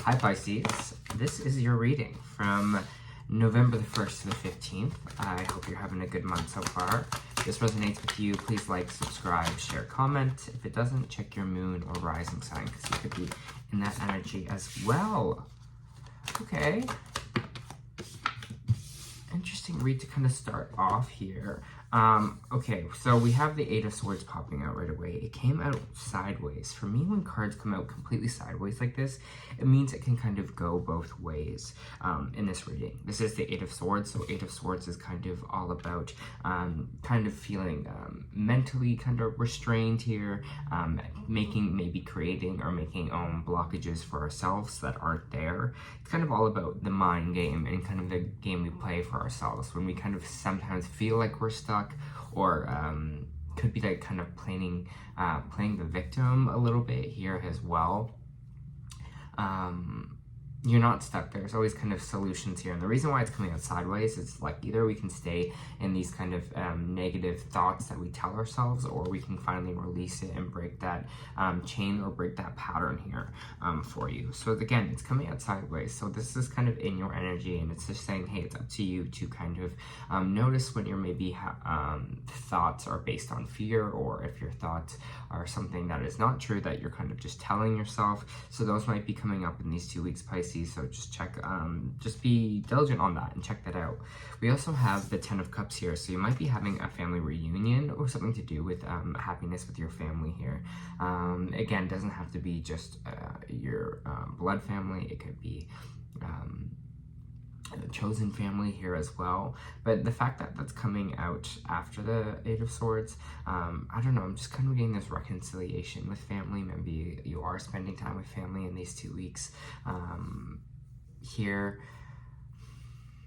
Hi Pisces, this is your reading from November the 1st to the 15th. I hope you're having a good month so far. If this resonates with you, please like, subscribe, share, comment. If it doesn't, check your moon or rising sign because you could be in that energy as well. Okay. Interesting read to kind of start off here. Okay, so we have the Eight of Swords popping out right away. It came out sideways. For me, when cards come out completely sideways like this, it means it can kind of go both ways in this reading. This is the Eight of Swords, so Eight of Swords is kind of all about kind of feeling mentally kind of restrained here, maybe creating or making blockages for ourselves that aren't there. It's kind of all about the mind game and kind of the game we play for ourselves when we kind of sometimes feel like we're stuck, or could be like kind of playing the victim a little bit here as well. You're not stuck. There's always kind of solutions here, and the reason why it's coming out sideways is like either we can stay in these kind of negative thoughts that we tell ourselves, or we can finally release it and break that chain or break that pattern here for you. So again, it's coming out sideways, so this is kind of in your energy, and it's just saying, hey, it's up to you to kind of notice when your maybe thoughts are based on fear, or if your thoughts are something that is not true that you're kind of just telling yourself. So those might be coming up in these 2 weeks, Pisces. So just check, just be diligent on that and check that out. We also have the 10 of Cups here, so you might be having a family reunion or something to do with happiness with your family here. Again, it doesn't have to be just your blood family. It could be a chosen family here as well, but the fact that that's coming out after the Eight of Swords, I don't know, I'm just kind of getting this reconciliation with family. Maybe you are spending time with family in these 2 weeks here.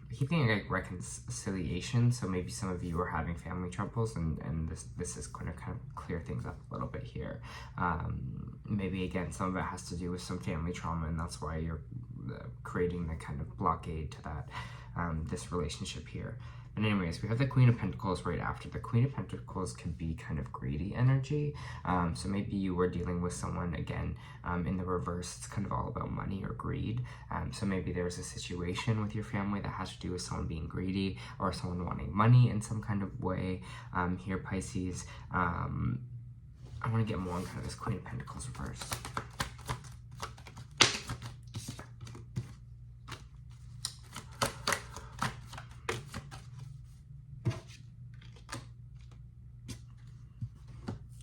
I keep thinking like reconciliation, so maybe some of you are having family troubles, and this is going to kind of clear things up a little bit here. Maybe again, some of it has to do with some family trauma, and that's why you're creating the kind of blockade to that this relationship here. But anyways, we have the Queen of Pentacles right after. The Queen of Pentacles can be kind of greedy energy. So maybe you were dealing with someone, again, in the reverse. It's kind of all about money or greed. So maybe there's a situation with your family that has to do with someone being greedy or someone wanting money in some kind of way. Here, Pisces, I want to get more on kind of this Queen of Pentacles reverse.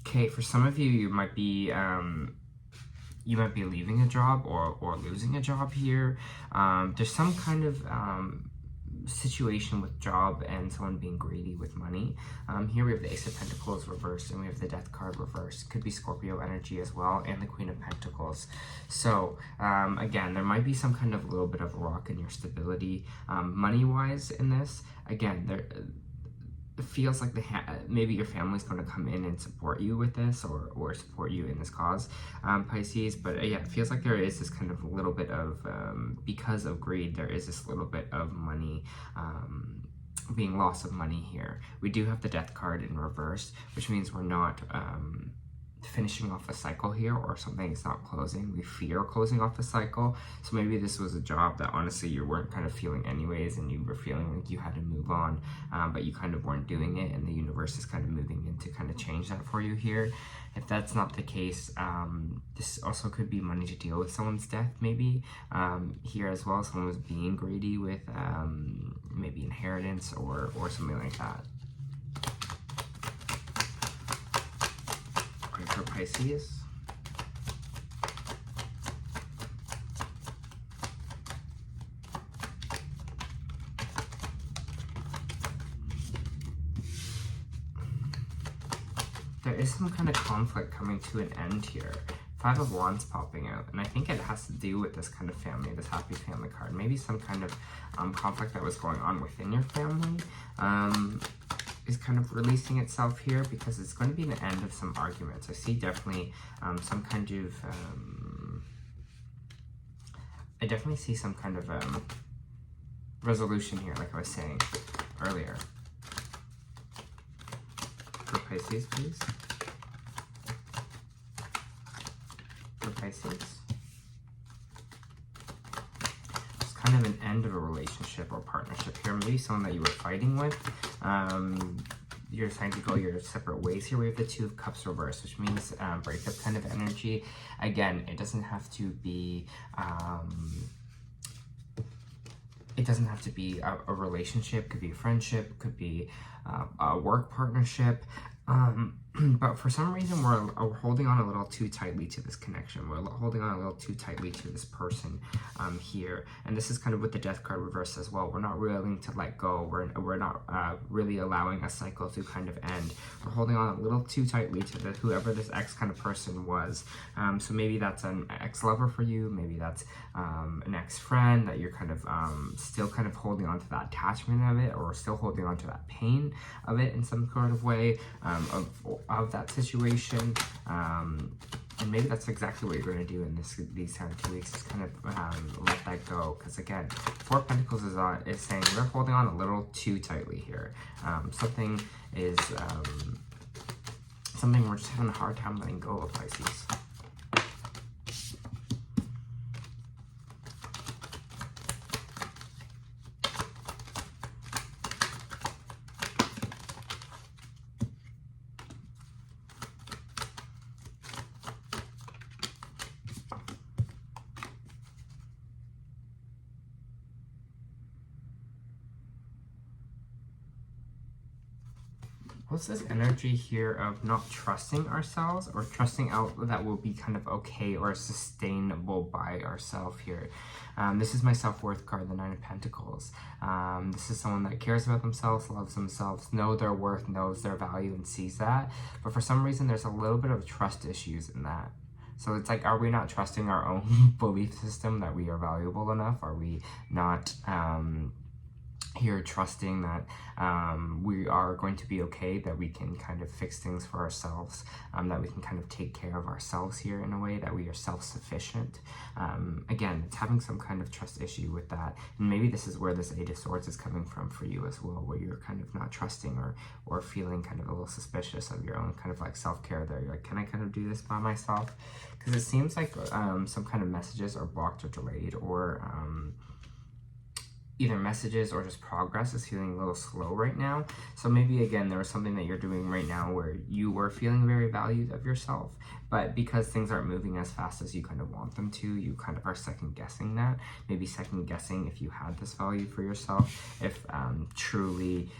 Okay, for some of you, you might be leaving a job or losing a job here. There's some kind of situation with job and someone being greedy with money. Here we have the Ace of Pentacles reversed, and we have the Death card reversed. Could be Scorpio energy as well, and the Queen of Pentacles. So again, there might be some kind of little bit of a rock in your stability money-wise in this. Again, it feels like maybe your family's going to come in and support you with this, or support you in this cause, Pisces. But yeah, it feels like there is this kind of little bit of, because of greed, there is this little bit of money, being loss of money here. We do have the Death card in reverse, which means we're not finishing off a cycle here, or something is not closing. We fear closing off the cycle. So maybe this was a job that honestly you weren't kind of feeling anyways, and you were feeling like you had to move on, but you kind of weren't doing it, and the universe is kind of moving in to kind of change that for you here. If that's not the case, this also could be money to deal with someone's death, maybe here as well. Someone was being greedy with maybe inheritance or something like that. For Pisces. There is some kind of conflict coming to an end here. Five of Wands popping out, and I think it has to do with this kind of family, this happy family card. Maybe some kind of conflict that was going on within your family is kind of releasing itself here, because it's going to be the end of some arguments. I see definitely some kind of I definitely see some kind of resolution here, like I was saying earlier. For Pisces, please. For Pisces. kind of an end of a relationship or partnership here. Maybe someone that you were fighting with. You're deciding to go your separate ways here. We have the Two of Cups reversed, which means breakup kind of energy. Again, it doesn't have to be a relationship. Could be a friendship, could be a work partnership. But for some reason, we're holding on a little too tightly to this connection. We're holding on a little too tightly to this person here. And this is kind of with the Death card reversed as well. We're not willing to let go. We're not really allowing a cycle to kind of end. We're holding on a little too tightly to whoever this ex kind of person was. So maybe that's an ex-lover for you. Maybe that's an ex-friend that you're kind of still kind of holding on to that attachment of it, or still holding on to that pain of it in some sort of way, of that situation. And maybe that's exactly what you're going to do in these 2 weeks, is kind of let that go. Because again, Four of Pentacles is saying we're holding on a little too tightly here. Something we're just having a hard time letting go of, Pisces. What's this energy here of not trusting ourselves, or trusting out that we'll be kind of okay or sustainable by ourselves here? This is my self-worth card, the Nine of Pentacles. This is someone that cares about themselves, loves themselves, knows their worth, knows their value, and sees that. But for some reason, there's a little bit of trust issues in that. So it's like, are we not trusting our own belief system that we are valuable enough? Are we not here trusting that we are going to be okay, that we can kind of fix things for ourselves, that we can kind of take care of ourselves here in a way, that we are self-sufficient? Again, it's having some kind of trust issue with that. And maybe this is where this Eight of Swords is coming from for you as well, where you're kind of not trusting or feeling kind of a little suspicious of your own kind of like self-care there. You're like, can I kind of do this by myself? Because it seems like some kind of messages are blocked or delayed, or either messages or just progress is feeling a little slow right now. So maybe again, there was something that you're doing right now where you were feeling very valued of yourself, but because things aren't moving as fast as you kind of want them to, you kind of are second guessing that. Maybe second guessing if you had this value for yourself, if truly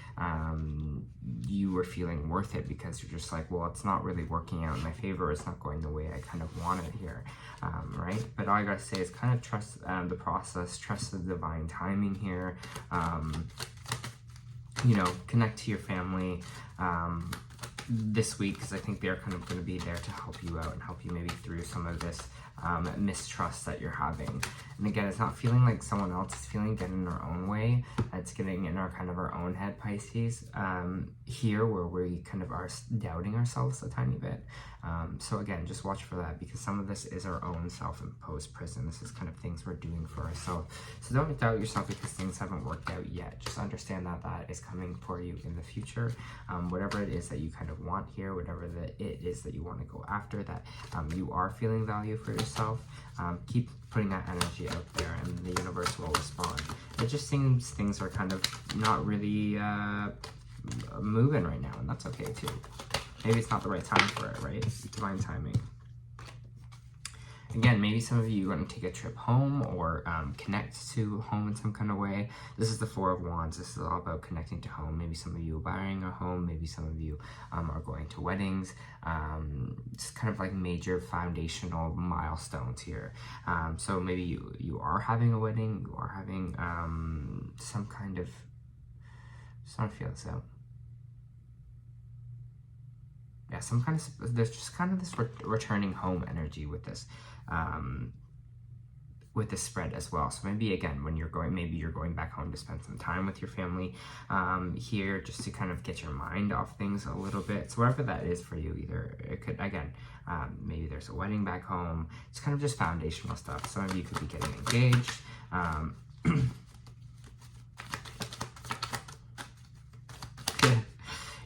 you were feeling worth it, because you're just like, well, it's not really working out in my favor. It's not going the way I kind of want it here, right? But all I gotta say is kind of trust the process, trust the divine timing here. You know, connect to your family this week, because I think they're kind of going to be there to help you out and help you maybe through some of this mistrust that you're having. And again, it's not feeling like someone else is feeling, getting in our own way. It's getting in our kind of our own head, Pisces, here where we kind of are doubting ourselves a tiny bit. So again, just watch for that, because some of this is our own self-imposed prison. This is kind of things we're doing for ourselves. So don't doubt yourself because things haven't worked out yet. Just understand that that is coming for you in the future. Whatever it is that you kind of want here, whatever it is that you want to go after, that you are feeling value for yourself, keep putting that energy out there and the universe will respond. It just seems things are kind of not really moving right now, and that's okay too. Maybe it's not the right time for it, right? It's divine timing. Again, maybe some of you are going to take a trip home or connect to home in some kind of way. This is the Four of Wands. This is all about connecting to home. Maybe some of you are buying a home. Maybe some of you are going to weddings. It's kind of like major foundational milestones here. So maybe you are having a wedding. You are having some kind of... Just want to feel this out. Yeah, some kind of, there's just kind of this returning home energy with this spread as well. So maybe again, when you're going, maybe you're going back home to spend some time with your family here, just to kind of get your mind off things a little bit. So whatever that is for you, either it could, again, maybe there's a wedding back home. It's kind of just foundational stuff. Some of you could be getting engaged.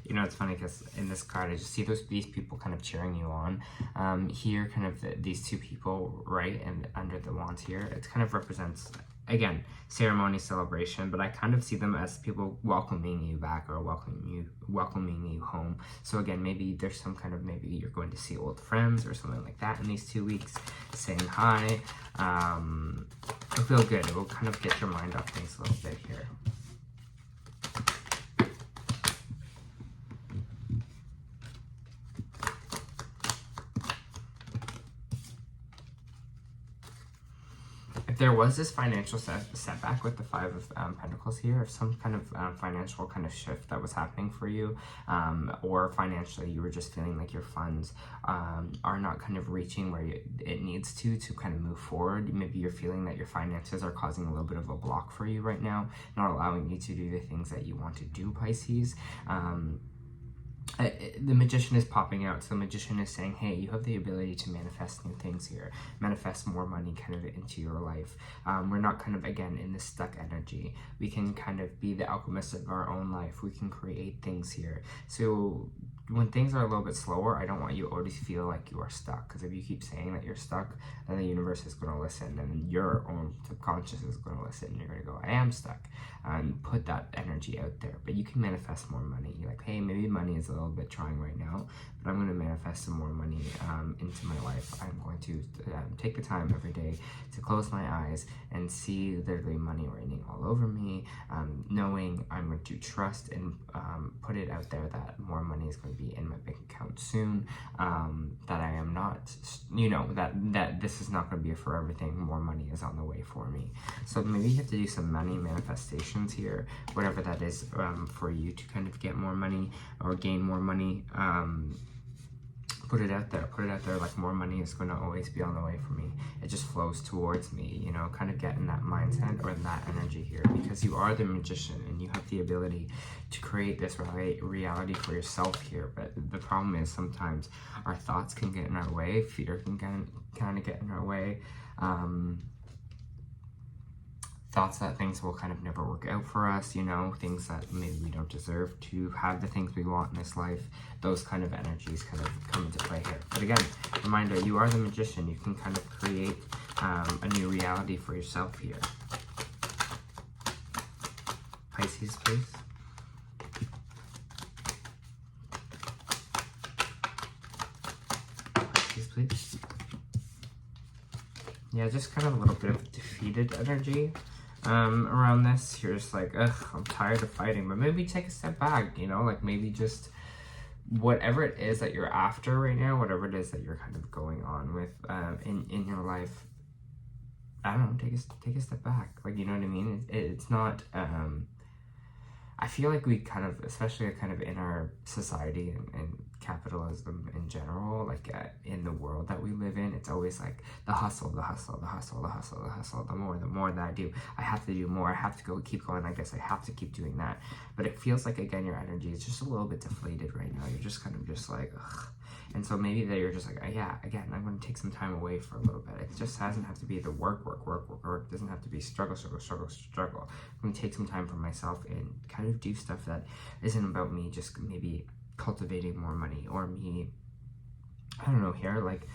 You know, it's funny because in this card, I just see these people kind of cheering you on. Here, kind of these two people, right, and under the wands here, it kind of represents again, ceremony, celebration, but I kind of see them as people welcoming you back or welcoming you home. So again, maybe there's some kind of, maybe you're going to see old friends or something like that in these 2 weeks, saying hi. It'll feel good. It will kind of get your mind off things a little bit here. If there was this financial setback with the Five of Pentacles here, if some kind of financial kind of shift that was happening for you, or financially you were just feeling like your funds are not kind of reaching where it needs to kind of move forward, maybe you're feeling that your finances are causing a little bit of a block for you right now, not allowing you to do the things that you want to do, Pisces. The Magician is popping out. So the Magician is saying, hey, you have the ability to manifest new things here, manifest more money kind of into your life. We're not kind of, again, in this stuck energy. We can kind of be the alchemist of our own life. We can create things here. So when things are a little bit slower, I don't want you always to feel like you are stuck, because if you keep saying that you're stuck, then the universe is going to listen, and your own subconscious is going to listen, and you're going to go, I am stuck, and put that energy out there. But you can manifest more money. You're like, hey, maybe money is a little bit trying right now, but I'm going to manifest some more money into my life. I'm going to take the time every day to close my eyes and see literally money raining all over me, knowing I'm going to trust and put it out there that more money is going to be in my bank account soon, that I am not, that this is not going to be a forever thing. More money is on the way for me. So maybe you have to do some money manifestations here, whatever that is, for you to kind of get more money or gain more money. Put it out there, like more money is going to always be on the way for me. It just flows towards me, kind of get in that mindset or in that energy here, because you are the Magician and you have the ability to create this reality for yourself here. But the problem is sometimes our thoughts can get in our way, fear can kind of get in our way. Thoughts that things will kind of never work out for us, things that maybe we don't deserve to have the things we want in this life. Those kind of energies kind of come into play here. But again, reminder, you are the Magician. You can kind of create a new reality for yourself here. Pisces, please. Pisces, please. Yeah, just kind of a little bit of defeated energy around this. You're just like, ugh, I'm tired of fighting. But maybe take a step back, like maybe just whatever it is that you're after right now, whatever it is that you're kind of going on with in your life, I don't know, take a step back. Like, you know what I mean? It's not, I feel like we kind of, especially kind of in our society and capitalism in general, like in the world that we live in, it's always like the hustle. The more that I do, I have to do more. I have to keep going. I guess I have to keep doing that. But it feels like, again, your energy is just a little bit deflated right now. You're just kind of just like, ugh. And so maybe that you're just like, yeah, again, I'm going to take some time away for a little bit. It just doesn't have to be the work. It doesn't have to be struggle. I'm going to take some time for myself and kind of do stuff that isn't about me, just maybe cultivating more money, or me, I don't know, here, like,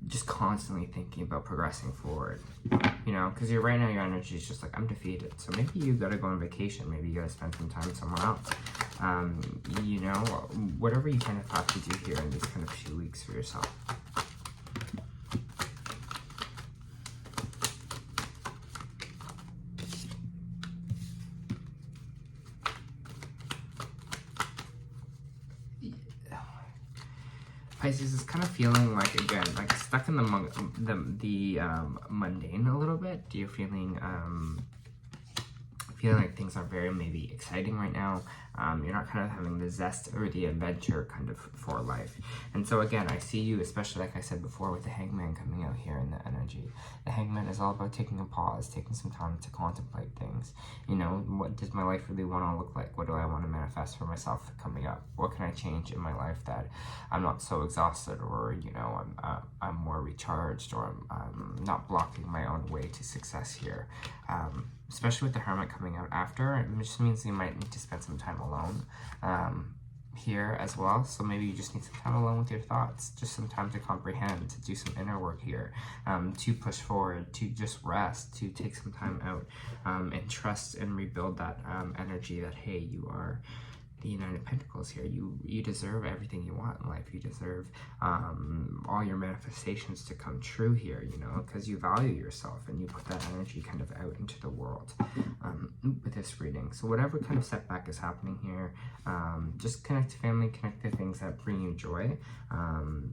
just constantly thinking about progressing forward, because right now your energy is just like, I'm defeated. So maybe you got to go on vacation. Maybe you got to spend some time somewhere else. Whatever you kind of have to do here in these kind of 2 weeks for yourself. Pisces is kind of feeling like, again, like stuck in the mundane a little bit. You're feeling like things are very maybe exciting right now. You're not kind of having the zest or the adventure kind of for life. And so again, I see you, especially like I said before, with the Hangman coming out here in the energy. The Hangman is all about taking a pause, taking some time to contemplate things. What does my life really want to look like? What do I want to manifest for myself coming up? What can I change in my life that I'm not so exhausted, or I'm more recharged, or I'm not blocking my own way to success here. Especially with the Hermit coming out after, it just means you might need to spend some time alone. here as well. So maybe you just need some time alone with your thoughts, just some time to comprehend, to do some inner work here, to push forward, to just rest, to take some time out, and trust and rebuild that energy that, hey, you are the United of Pentacles here. You deserve everything you want in life. You deserve all your manifestations to come true here, you know, because you value yourself and you put that energy kind of out into the world with this reading. So whatever kind of setback is happening here, just connect to family, connect to things that bring you joy, and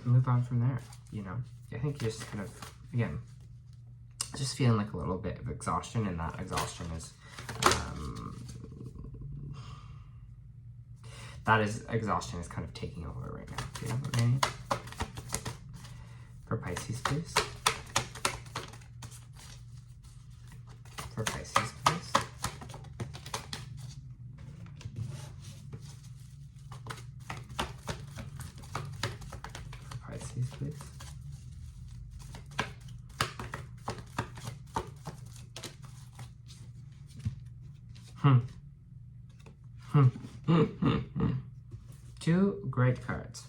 move on from there, you know. I think you're just kind of, again, just feeling like a little bit of exhaustion, and that exhaustion is exhaustion is kind of taking over right now. Do you know what I mean? For Pisces, please. For Pisces, please. For Pisces, please. Two great cards,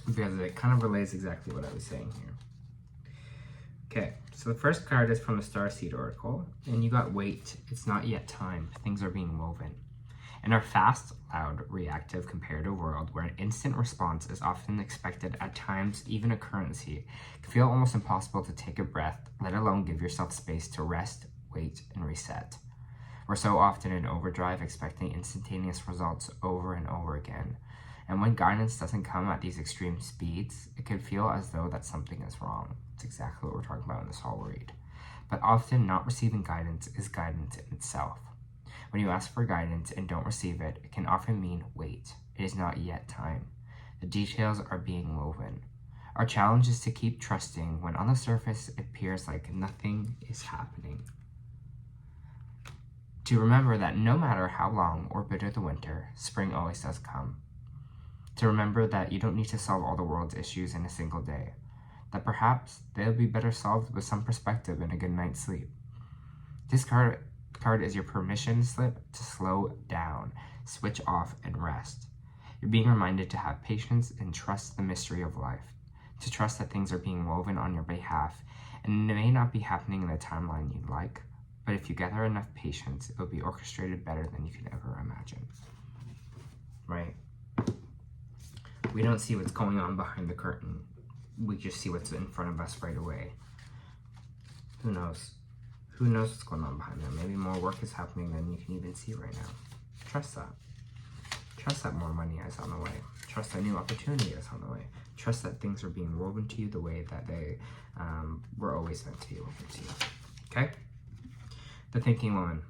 because it kind of relays exactly what I was saying here. Okay, so the first card is from the Starseed Oracle, and you got wait. It's not yet time. Things are being woven. In our fast, loud, reactive, comparative world, where an instant response is often expected, at times even a currency, it can feel almost impossible to take a breath, let alone give yourself space to rest, wait, and reset. We're so often in overdrive, expecting instantaneous results over and over again. And when guidance doesn't come at these extreme speeds, it can feel as though that something is wrong. It's exactly what we're talking about in this whole read. But often not receiving guidance is guidance in itself. When you ask for guidance and don't receive it, it can often mean wait. It is not yet time. The details are being woven. Our challenge is to keep trusting when on the surface it appears like nothing is happening. To remember that no matter how long or bitter the winter, spring always does come. To remember that you don't need to solve all the world's issues in a single day. That perhaps they'll be better solved with some perspective and a good night's sleep. This card is your permission slip to slow down, switch off, and rest. You're being reminded to have patience and trust the mystery of life. To trust that things are being woven on your behalf, and it may not be happening in the timeline you'd like, but if you gather enough patience, it will be orchestrated better than you could ever imagine. Right? We don't see what's going on behind the curtain. We just see what's in front of us right away. Who knows? Who knows what's going on behind there? Maybe more work is happening than you can even see right now. Trust that. Trust that more money is on the way. Trust that new opportunity is on the way. Trust that things are being woven to you the way that they were always meant to be woven to you. Okay? The Thinking Woman.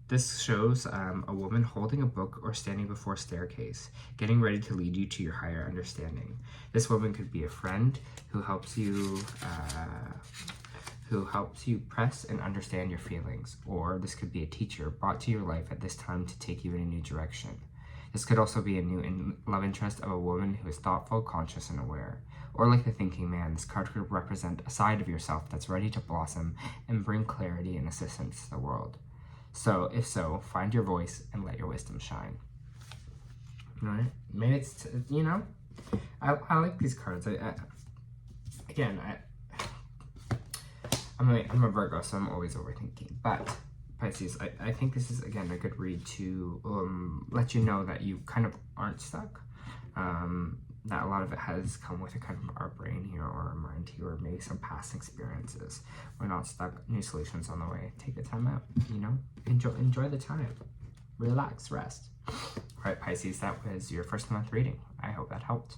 This shows a woman holding a book or standing before a staircase, getting ready to lead you to your higher understanding. This woman could be a friend who helps you press and understand your feelings, or this could be a teacher brought to your life at this time to take you in a new direction. This could also be a new love interest of a woman who is thoughtful, conscious, and aware. Or like the thinking man, this card could represent a side of yourself that's ready to blossom and bring clarity and assistance to the world. So, if so, find your voice and let your wisdom shine. All right? Maybe it's, you know, I like these cards. I'm a Virgo, so I'm always overthinking. But Pisces, I think this is, again, a good read to let you know that you kind of aren't stuck. That a lot of it has come with a kind of our brain here, or our mind here, or maybe some past experiences. We're not stuck. New solutions on the way. Take the time out, you know? Enjoy the time. Relax, rest. All right, Pisces, that was your first month reading. I hope that helped.